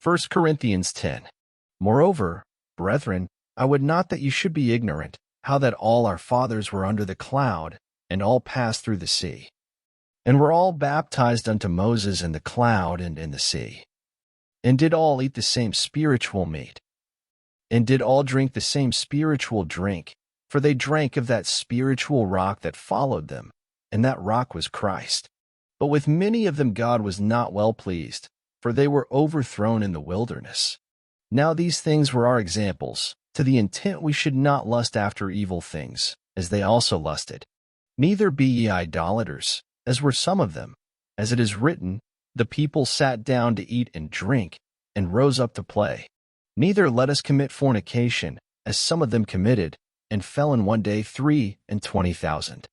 1 Corinthians 10. Moreover, brethren, I would not that you should be ignorant, how that all our fathers were under the cloud, and all passed through the sea, and were all baptized unto Moses in the cloud and in the sea, and did all eat the same spiritual meat, and did all drink the same spiritual drink, for they drank of that spiritual rock that followed them, and that rock was Christ. But with many of them God was not well pleased, for they were overthrown in the wilderness. Now these things were our examples, to the intent we should not lust after evil things, as they also lusted. Neither be ye idolaters, as were some of them. As it is written, the people sat down to eat and drink, and rose up to play. Neither let us commit fornication, as some of them committed, and fell in one day 23,000.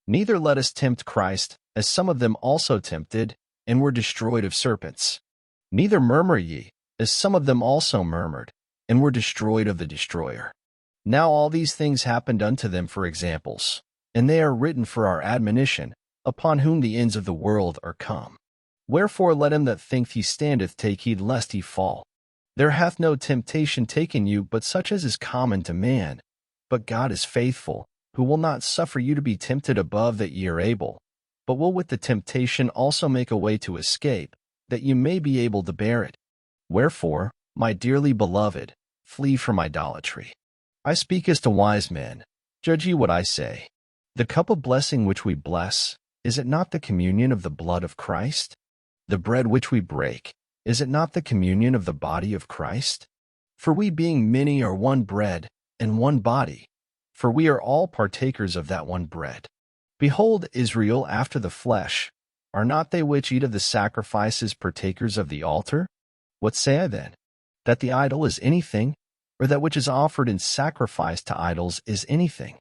Neither let us tempt Christ, as some of them also tempted, and were destroyed of serpents. Neither murmur ye, as some of them also murmured, and were destroyed of the destroyer. Now all these things happened unto them for examples, and they are written for our admonition, upon whom the ends of the world are come. Wherefore let him that thinketh he standeth take heed lest he fall. There hath no temptation taken you but such as is common to man. But God is faithful, who will not suffer you to be tempted above that ye are able, but will with the temptation also make a way to escape, that you may be able to bear it. Wherefore, my dearly beloved, flee from idolatry. I speak as to wise men. Judge ye what I say. The cup of blessing which we bless, is it not the communion of the blood of Christ? The bread which we break, is it not the communion of the body of Christ? For we being many are one bread, and one body, for we are all partakers of that one bread. Behold, Israel after the flesh, are not they which eat of the sacrifices partakers of the altar? What say I then? That the idol is anything, or that which is offered in sacrifice to idols is anything?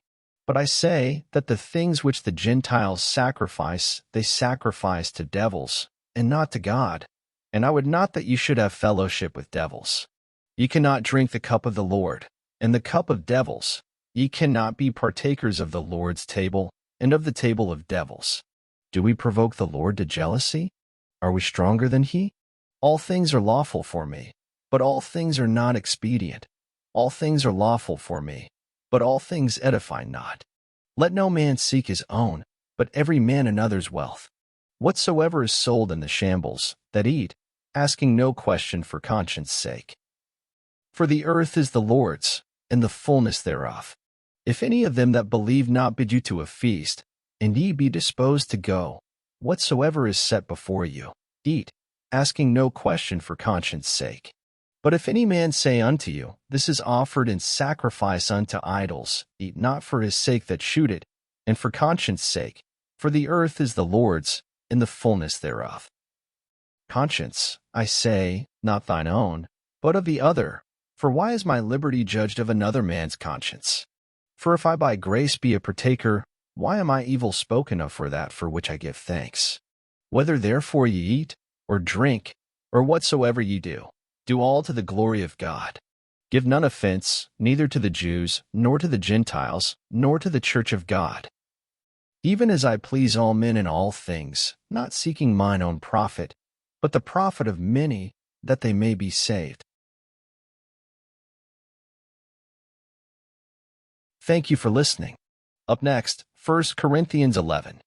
But I say that the things which the Gentiles sacrifice, they sacrifice to devils, and not to God. And I would not that you should have fellowship with devils. Ye cannot drink the cup of the Lord, and the cup of devils. Ye cannot be partakers of the Lord's table, and of the table of devils. Do we provoke the Lord to jealousy? Are we stronger than he? All things are lawful for me, but all things are not expedient. All things are lawful for me, but all things edify not. Let no man seek his own, but every man another's wealth. Whatsoever is sold in the shambles, that eat, asking no question for conscience' sake. For the earth is the Lord's, and the fullness thereof. If any of them that believe not bid you to a feast, and ye be disposed to go, whatsoever is set before you, eat, asking no question for conscience' sake. But if any man say unto you, This is offered in sacrifice unto idols, eat not for his sake that shoot it, and for conscience' sake, for the earth is the Lord's, and the fullness thereof. Conscience, I say, not thine own, but of the other. For why is my liberty judged of another man's conscience? For if I by grace be a partaker, why am I evil spoken of for that for which I give thanks? Whether therefore ye eat, or drink, or whatsoever ye do, do all to the glory of God. Give none offense, neither to the Jews, nor to the Gentiles, nor to the church of God. Even as I please all men in all things, not seeking mine own profit, but the profit of many, that they may be saved. Thank you for listening. Up next, 1 Corinthians 11.